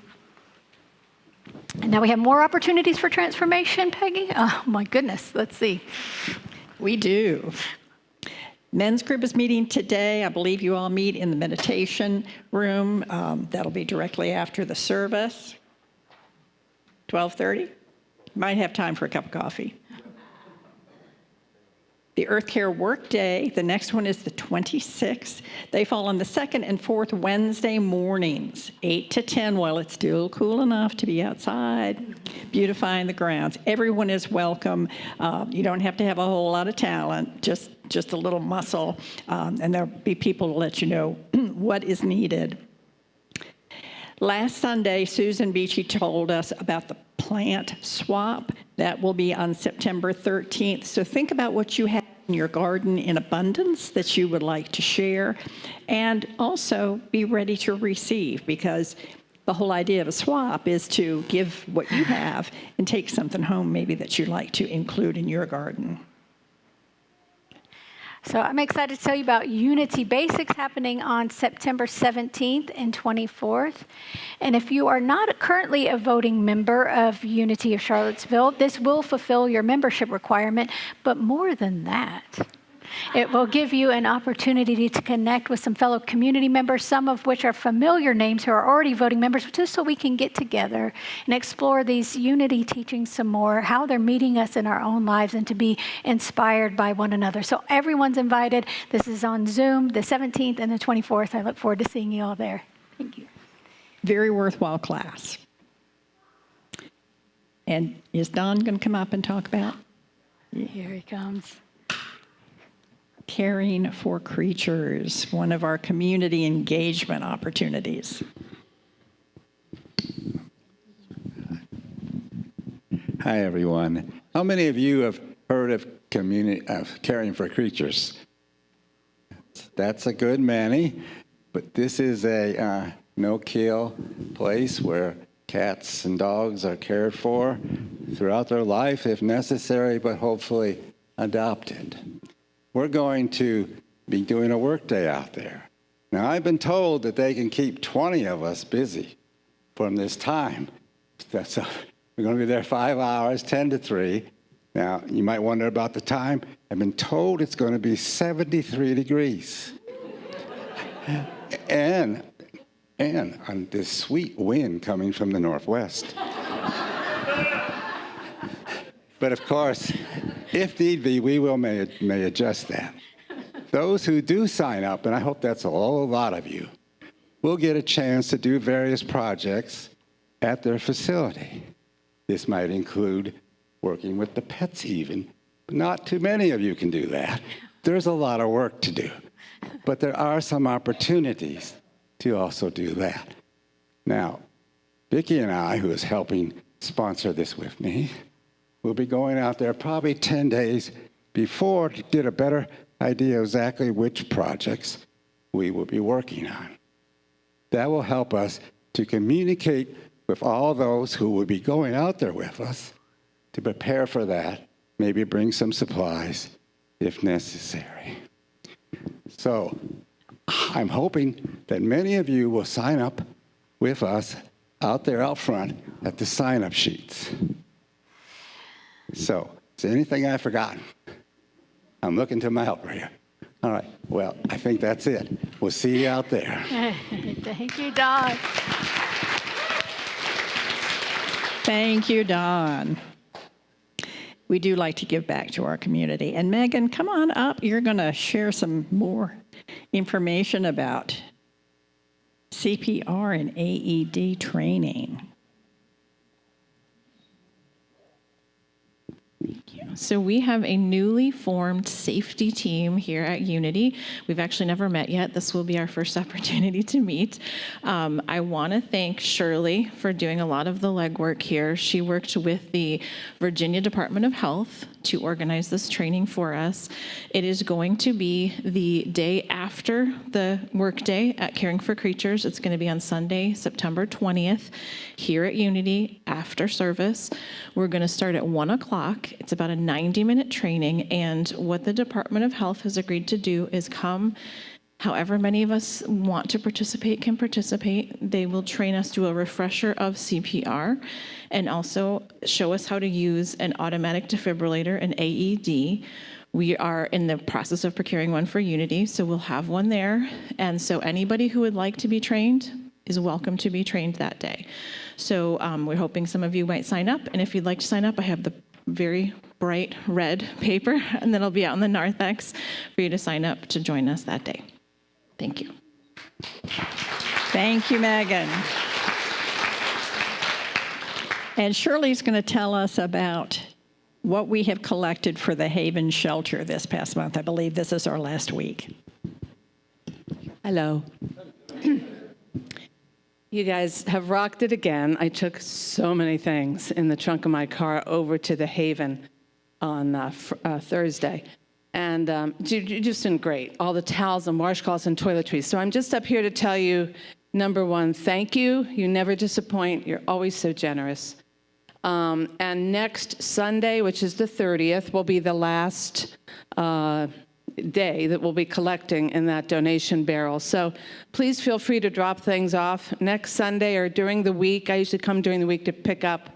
And now we have more opportunities for transformation, Peggy. Oh my goodness, let's see. We do. Men's group is meeting today. I believe you all meet in the meditation room. That'll be directly after the service. 12:30. Might have time for a cup of coffee. The Earth Care Work Day, the next one is the 26th. They fall on the 2nd and 4th Wednesday mornings, 8 to 10, while it's still cool enough to be outside, beautifying the grounds. Everyone is welcome. You don't have to have a whole lot of talent, just a little muscle, and there'll be people to let you know what is needed. Last Sunday, Susan Beachy told us about the plant swap. That will be on September 13th. So think about what you have in your garden in abundance that you would like to share, and also be ready to receive, because the whole idea of a swap is to give what you have and take something home maybe that you'd like to include in your garden. So I'm excited to tell you about Unity Basics happening on September 17th and 24th. And if you are not currently a voting member of Unity of Charlottesville, this will fulfill your membership requirement. But more than that, it will give you an opportunity to connect with some fellow community members, some of which are familiar names who are already voting members, just so we can get together and explore these Unity teachings some more, how they're meeting us in our own lives, and to be inspired by one another. So everyone's invited. This is on Zoom, the 17th and the 24th. I look forward to seeing you all there. Thank you. Very worthwhile class. And is Don going to come up and talk about? Here he comes. Caring for creatures, one of our community engagement opportunities. Hi, everyone. How many of you have heard of caring for creatures? That's a good many, but this is a no-kill place where cats and dogs are cared for throughout their life if necessary, but hopefully adopted. We're going to be doing a workday out there. Now, I've been told that they can keep 20 of us busy from this time. So we're going to be there 5 hours, 10 to 3. Now, you might wonder about the time. I've been told it's going to be 73 degrees. and on this sweet wind coming from the northwest. But of course, if need be, we may adjust that. Those who do sign up, and I hope that's a lot of you, will get a chance to do various projects at their facility. This might include working with the pets even, but not too many of you can do that. There's a lot of work to do, but there are some opportunities to also do that. Now, Vicki and I, who is helping sponsor this with me, will be going out there probably 10 days before to get a better idea exactly which projects we will be working on. That will help us to communicate with all those who will be going out there with us to prepare for that, maybe bring some supplies if necessary. So I'm hoping that many of you will sign up with us out there out front at the sign-up sheets. So, is there anything I've forgotten? I'm looking to my helper here. All right, well, I think that's it. We'll see you out there. Thank you, Don. Thank you, Don. We do like to give back to our community. And Megan, come on up. You're going to share some more information about CPR and AED training. So we have a newly formed safety team here at Unity. We've actually never met yet. This will be our first opportunity to meet. I want to thank Shirley for doing a lot of the legwork here. She worked with the Virginia Department of Health to organize this training for us. It is going to be the day after the workday at Caring for Creatures. It's going to be on Sunday, September 20th, here at Unity after service. We're going to start at 1 o'clock. It's about a 90-minute training, and what the Department of Health has agreed to do is come. However many of us want to participate can participate. They will train us, do a refresher of CPR, and also show us how to use an automatic defibrillator, an AED. We are in the process of procuring one for Unity, so we'll have one there. And so anybody who would like to be trained is welcome to be trained that day. So we're hoping some of you might sign up, and if you'd like to sign up, I have the very bright red paper, and then it'll be out in the narthex for you to sign up to join us that day. Thank you. Thank you, Megan. And Shirley's going to tell us about what we have collected for the Haven Shelter this past month. I believe this is our last week. Hello. You guys have rocked it again. I took so many things in the trunk of my car over to the Haven on Thursday. And you've just been great. All the towels and washcloths and toiletries. So I'm just up here to tell you, number one, thank you. You never disappoint. You're always so generous. And next Sunday, which is the 30th, will be the last day that we'll be collecting in that donation barrel. So please feel free to drop things off next Sunday or during the week. I usually come during the week to pick up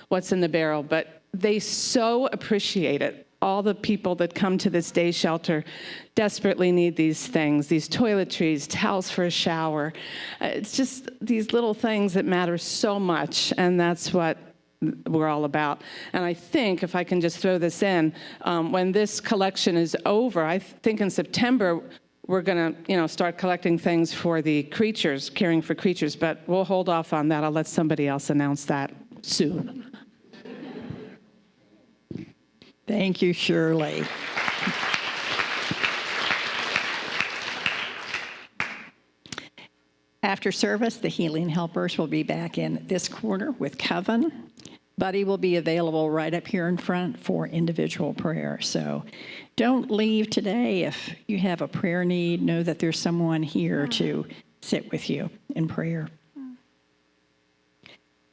what's in the barrel, but they so appreciate it. All the people that come to this day shelter desperately need these things, these toiletries, towels for a shower. It's just these little things that matter so much, and that's what we're all about. And I think, if I can just throw this in, when this collection is over, I think in September, we're going to, start collecting things for the creatures, Caring for Creatures, but we'll hold off on that. I'll let somebody else announce that soon. Thank you, Shirley. After service, the Healing Helpers will be back in this corner with Coven. Buddy will be available right up here in front for individual prayer. So don't leave today. If you have a prayer need, know that there's someone here to sit with you. in prayer.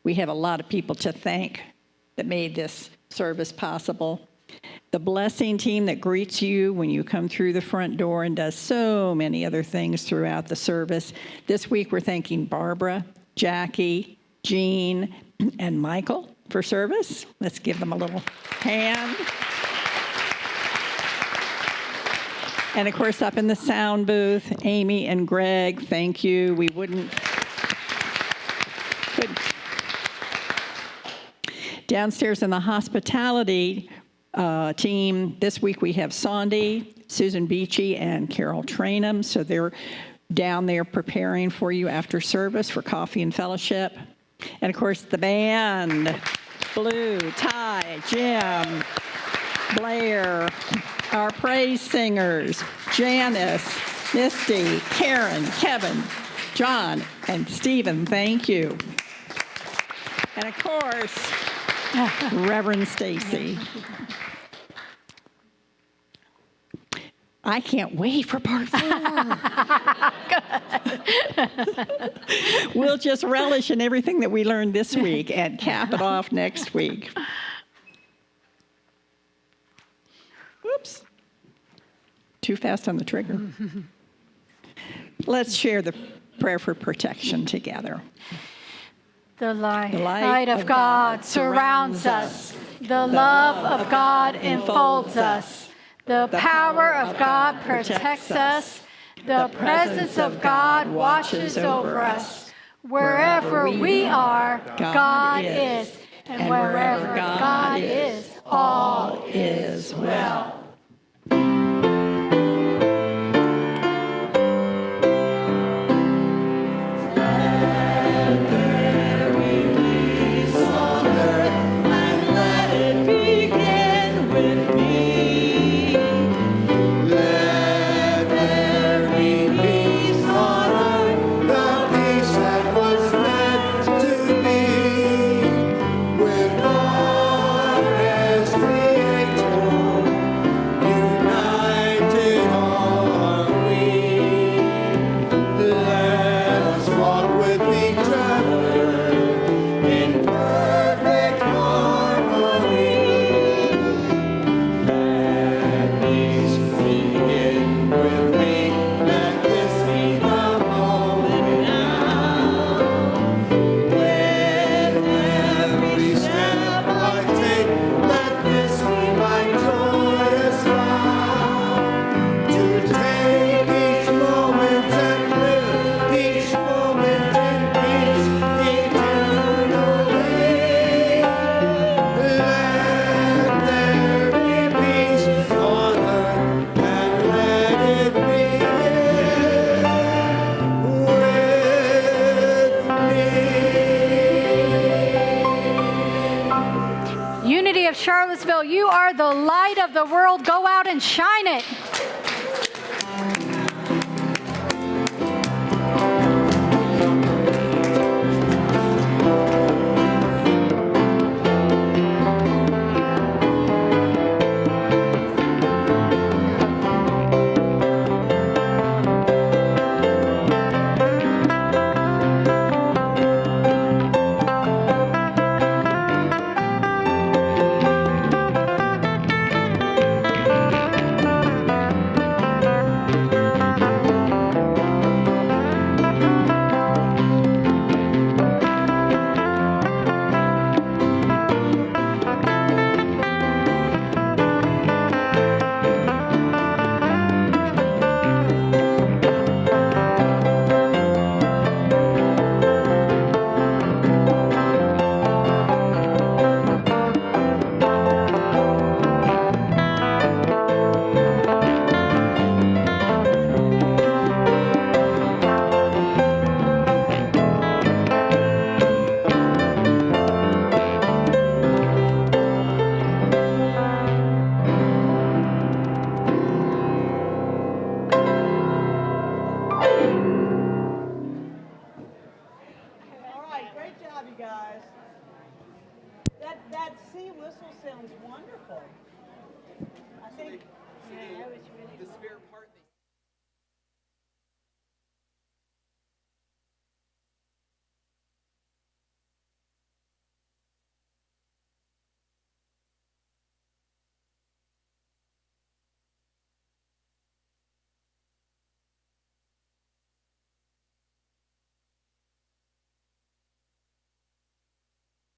We have a lot of people to thank that made this service possible. The blessing team that greets you when you come through the front door and does so many other things throughout the service. This week we're thanking Barbara, Jackie, Jean, and Michael for service. Let's give them a little hand. And of course, up in the sound booth, Amy and Greg, thank you. We wouldn't. Good. Downstairs in the hospitality team, this week we have Sandy, Susan Beachy, and Carol Trainum. So they're down there preparing for you after service for coffee and fellowship. And of course, the band, Blue, Ty, Jim, Blair, our praise singers, Janice, Misty, Karen, Kevin, John, and Stephen, thank you. And of course, Reverend Stacy. I can't wait for part 4. We'll just relish in everything that we learned this week and cap it off next week. Whoops. Too fast on the trigger. Let's share the prayer for protection together. The light of God surrounds us. The love of God enfolds us. The power of God protects us. The presence of God watches over us. Wherever we are, God is. And wherever God is, all is well. Charlottesville, you are the light of the world. Go out and shine it.